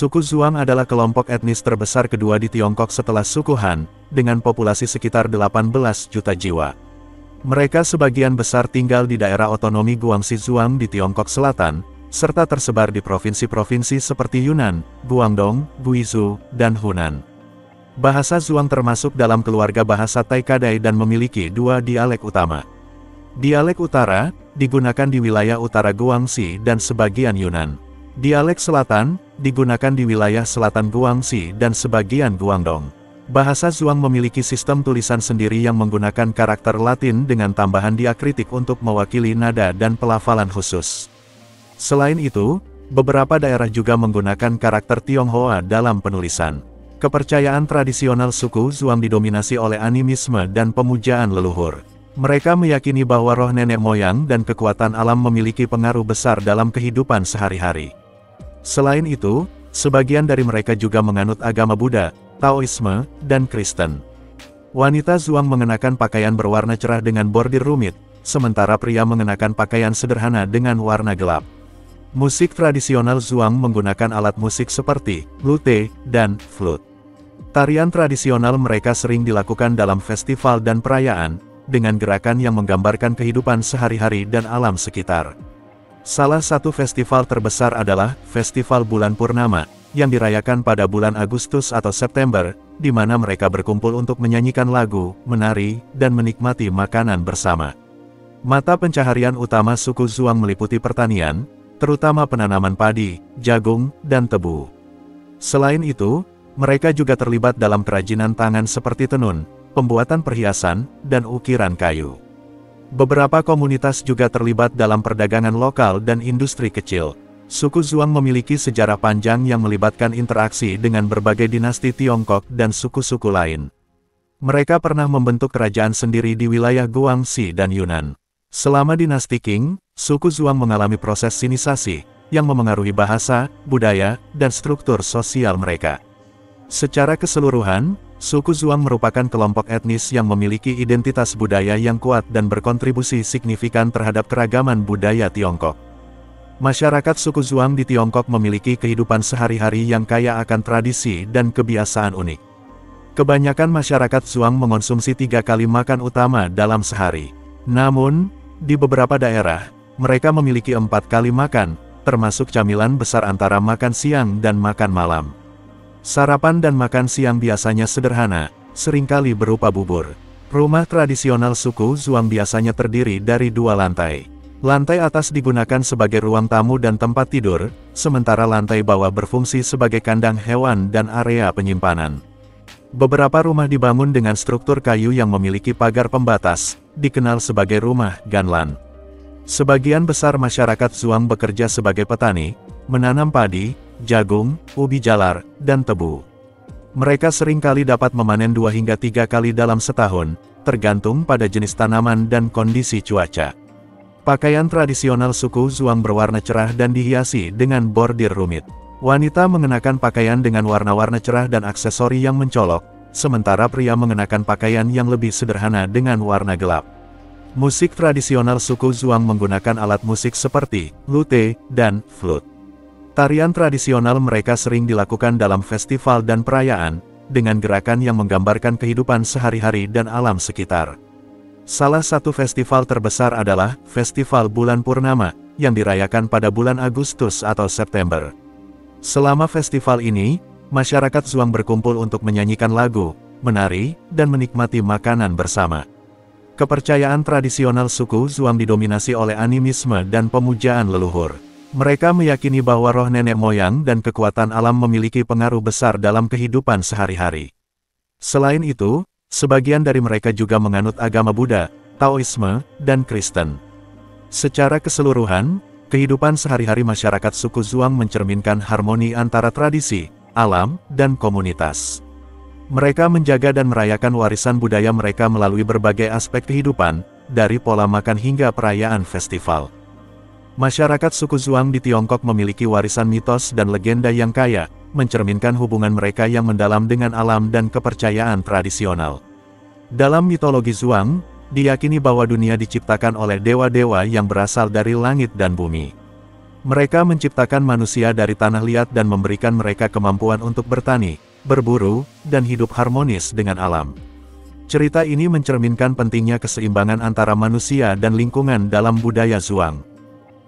Suku Zhuang adalah kelompok etnis terbesar kedua di Tiongkok setelah suku Han, dengan populasi sekitar 18 juta jiwa. Mereka sebagian besar tinggal di daerah otonomi Guangxi Zhuang di Tiongkok Selatan, serta tersebar di provinsi-provinsi seperti Yunnan, Guangdong, Guizhou, dan Hunan. Bahasa Zhuang termasuk dalam keluarga bahasa Tai-Kadai dan memiliki dua dialek utama. Dialek utara, digunakan di wilayah utara Guangxi dan sebagian Yunnan. Dialek selatan, digunakan di wilayah selatan Guangxi dan sebagian Guangdong. Bahasa Zhuang memiliki sistem tulisan sendiri yang menggunakan karakter Latin dengan tambahan diakritik untuk mewakili nada dan pelafalan khusus. Selain itu, beberapa daerah juga menggunakan karakter Tionghoa dalam penulisan. Kepercayaan tradisional suku Zhuang didominasi oleh animisme dan pemujaan leluhur. Mereka meyakini bahwa roh nenek moyang dan kekuatan alam memiliki pengaruh besar dalam kehidupan sehari-hari. Selain itu, sebagian dari mereka juga menganut agama Buddha, Taoisme, dan Kristen. Wanita Zhuang mengenakan pakaian berwarna cerah dengan bordir rumit, sementara pria mengenakan pakaian sederhana dengan warna gelap. Musik tradisional Zhuang menggunakan alat musik seperti lute dan flute. Tarian tradisional mereka sering dilakukan dalam festival dan perayaan, dengan gerakan yang menggambarkan kehidupan sehari-hari dan alam sekitar. Salah satu festival terbesar adalah Festival Bulan Purnama, yang dirayakan pada bulan Agustus atau September, di mana mereka berkumpul untuk menyanyikan lagu, menari, dan menikmati makanan bersama. Mata pencaharian utama suku Zhuang meliputi pertanian, terutama penanaman padi, jagung, dan tebu. Selain itu, mereka juga terlibat dalam kerajinan tangan seperti tenun, pembuatan perhiasan, dan ukiran kayu. Beberapa komunitas juga terlibat dalam perdagangan lokal dan industri kecil. Suku Zhuang memiliki sejarah panjang yang melibatkan interaksi dengan berbagai dinasti Tiongkok dan suku-suku lain. Mereka pernah membentuk kerajaan sendiri di wilayah Guangxi dan Yunnan. Selama dinasti Qing, suku Zhuang mengalami proses sinisasi, yang memengaruhi bahasa, budaya, dan struktur sosial mereka. Secara keseluruhan, suku Zhuang merupakan kelompok etnis yang memiliki identitas budaya yang kuat dan berkontribusi signifikan terhadap keragaman budaya Tiongkok. Masyarakat suku Zhuang di Tiongkok memiliki kehidupan sehari-hari yang kaya akan tradisi dan kebiasaan unik. Kebanyakan masyarakat Zhuang mengonsumsi 3 kali makan utama dalam sehari. Namun, di beberapa daerah, mereka memiliki 4 kali makan, termasuk camilan besar antara makan siang dan makan malam. Sarapan dan makan siang biasanya sederhana, seringkali berupa bubur. Rumah tradisional suku Zhuang biasanya terdiri dari 2 lantai. Lantai atas digunakan sebagai ruang tamu dan tempat tidur, sementara lantai bawah berfungsi sebagai kandang hewan dan area penyimpanan. Beberapa rumah dibangun dengan struktur kayu yang memiliki pagar pembatas, dikenal sebagai rumah ganlan. Sebagian besar masyarakat Zhuang bekerja sebagai petani, menanam padi, jagung, ubi jalar, dan tebu. Mereka seringkali dapat memanen 2 hingga 3 kali dalam setahun, tergantung pada jenis tanaman dan kondisi cuaca. Pakaian tradisional suku Zhuang berwarna cerah dan dihiasi dengan bordir rumit. Wanita mengenakan pakaian dengan warna-warna cerah dan aksesori yang mencolok, sementara pria mengenakan pakaian yang lebih sederhana dengan warna gelap. Musik tradisional suku Zhuang menggunakan alat musik seperti lute dan flute. Tarian tradisional mereka sering dilakukan dalam festival dan perayaan, dengan gerakan yang menggambarkan kehidupan sehari-hari dan alam sekitar. Salah satu festival terbesar adalah Festival Bulan Purnama, yang dirayakan pada bulan Agustus atau September. Selama festival ini, masyarakat Zhuang berkumpul untuk menyanyikan lagu, menari, dan menikmati makanan bersama. Kepercayaan tradisional suku Zhuang didominasi oleh animisme dan pemujaan leluhur. Mereka meyakini bahwa roh nenek moyang dan kekuatan alam memiliki pengaruh besar dalam kehidupan sehari-hari. Selain itu, sebagian dari mereka juga menganut agama Buddha, Taoisme, dan Kristen. Secara keseluruhan, kehidupan sehari-hari masyarakat suku Zhuang mencerminkan harmoni antara tradisi, alam, dan komunitas. Mereka menjaga dan merayakan warisan budaya mereka melalui berbagai aspek kehidupan, dari pola makan hingga perayaan festival. Masyarakat suku Zhuang di Tiongkok memiliki warisan mitos dan legenda yang kaya, mencerminkan hubungan mereka yang mendalam dengan alam dan kepercayaan tradisional. Dalam mitologi Zhuang, diyakini bahwa dunia diciptakan oleh dewa-dewa yang berasal dari langit dan bumi. Mereka menciptakan manusia dari tanah liat dan memberikan mereka kemampuan untuk bertani, berburu, dan hidup harmonis dengan alam. Cerita ini mencerminkan pentingnya keseimbangan antara manusia dan lingkungan dalam budaya Zhuang.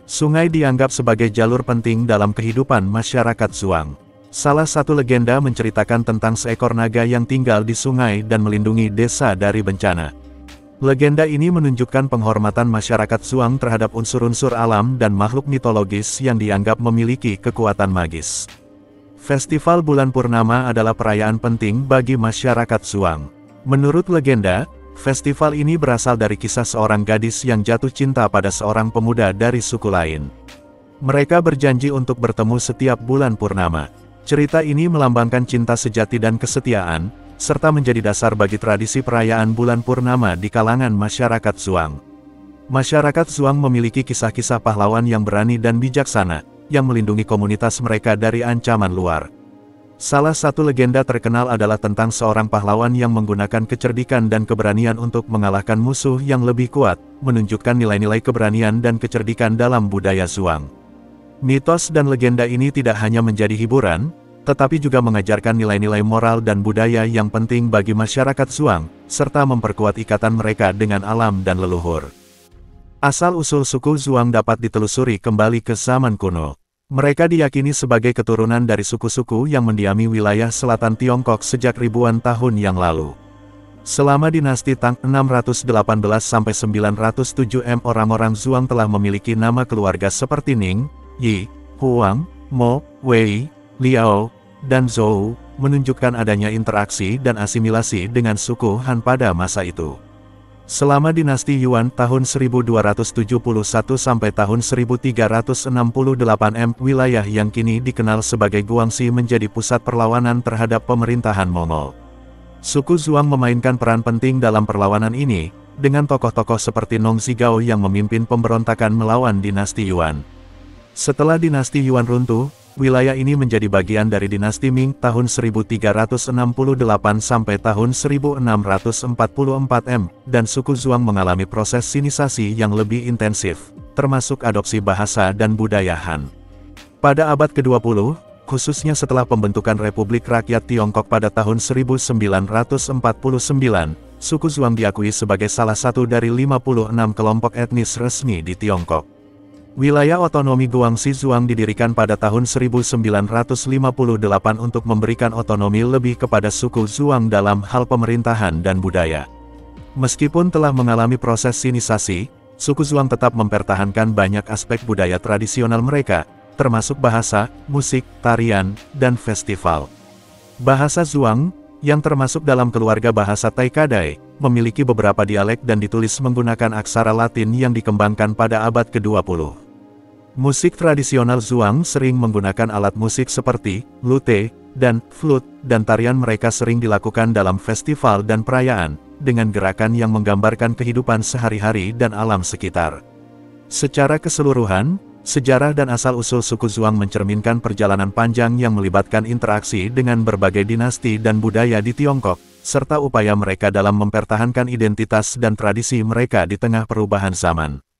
Sungai dianggap sebagai jalur penting dalam kehidupan masyarakat Zhuang. Salah satu legenda menceritakan tentang seekor naga yang tinggal di sungai dan melindungi desa dari bencana. Legenda ini menunjukkan penghormatan masyarakat Zhuang terhadap unsur-unsur alam dan makhluk mitologis yang dianggap memiliki kekuatan magis. Festival Bulan Purnama adalah perayaan penting bagi masyarakat Zhuang. Menurut legenda, festival ini berasal dari kisah seorang gadis yang jatuh cinta pada seorang pemuda dari suku lain. Mereka berjanji untuk bertemu setiap bulan purnama. Cerita ini melambangkan cinta sejati dan kesetiaan, serta menjadi dasar bagi tradisi perayaan bulan purnama di kalangan masyarakat Zhuang. Masyarakat Zhuang memiliki kisah-kisah pahlawan yang berani dan bijaksana, yang melindungi komunitas mereka dari ancaman luar. Salah satu legenda terkenal adalah tentang seorang pahlawan yang menggunakan kecerdikan dan keberanian untuk mengalahkan musuh yang lebih kuat, menunjukkan nilai-nilai keberanian dan kecerdikan dalam budaya Zhuang. Mitos dan legenda ini tidak hanya menjadi hiburan, tetapi juga mengajarkan nilai-nilai moral dan budaya yang penting bagi masyarakat Zhuang, serta memperkuat ikatan mereka dengan alam dan leluhur. Asal-usul suku Zhuang dapat ditelusuri kembali ke zaman kuno. Mereka diyakini sebagai keturunan dari suku-suku yang mendiami wilayah selatan Tiongkok sejak ribuan tahun yang lalu. Selama dinasti Tang 618–907 orang-orang Zhuang telah memiliki nama keluarga seperti Ning, Yi, Huang, Mo, Wei, Liao, dan Zhou, menunjukkan adanya interaksi dan asimilasi dengan suku Han pada masa itu. Selama dinasti Yuan tahun 1271 sampai tahun 1368 wilayah yang kini dikenal sebagai Guangxi menjadi pusat perlawanan terhadap pemerintahan Mongol. Suku Zhuang memainkan peran penting dalam perlawanan ini, dengan tokoh-tokoh seperti Nong Zhigao yang memimpin pemberontakan melawan dinasti Yuan. Setelah dinasti Yuan runtuh, wilayah ini menjadi bagian dari dinasti Ming tahun 1368 sampai tahun 1644 dan suku Zhuang mengalami proses sinisasi yang lebih intensif, termasuk adopsi bahasa dan budaya Han. Pada abad ke-20, khususnya setelah pembentukan Republik Rakyat Tiongkok pada tahun 1949, suku Zhuang diakui sebagai salah satu dari 56 kelompok etnis resmi di Tiongkok. Wilayah otonomi Guangxi Zhuang didirikan pada tahun 1958 untuk memberikan otonomi lebih kepada suku Zhuang dalam hal pemerintahan dan budaya. Meskipun telah mengalami proses sinisasi, suku Zhuang tetap mempertahankan banyak aspek budaya tradisional mereka, termasuk bahasa, musik, tarian, dan festival. Bahasa Zhuang, yang termasuk dalam keluarga bahasa Taikadai, memiliki beberapa dialek dan ditulis menggunakan aksara Latin yang dikembangkan pada abad ke-20. Musik tradisional Zhuang sering menggunakan alat musik seperti lute dan flute, dan tarian mereka sering dilakukan dalam festival dan perayaan, dengan gerakan yang menggambarkan kehidupan sehari-hari dan alam sekitar. Secara keseluruhan, sejarah dan asal-usul suku Zhuang mencerminkan perjalanan panjang yang melibatkan interaksi dengan berbagai dinasti dan budaya di Tiongkok, serta upaya mereka dalam mempertahankan identitas dan tradisi mereka di tengah perubahan zaman.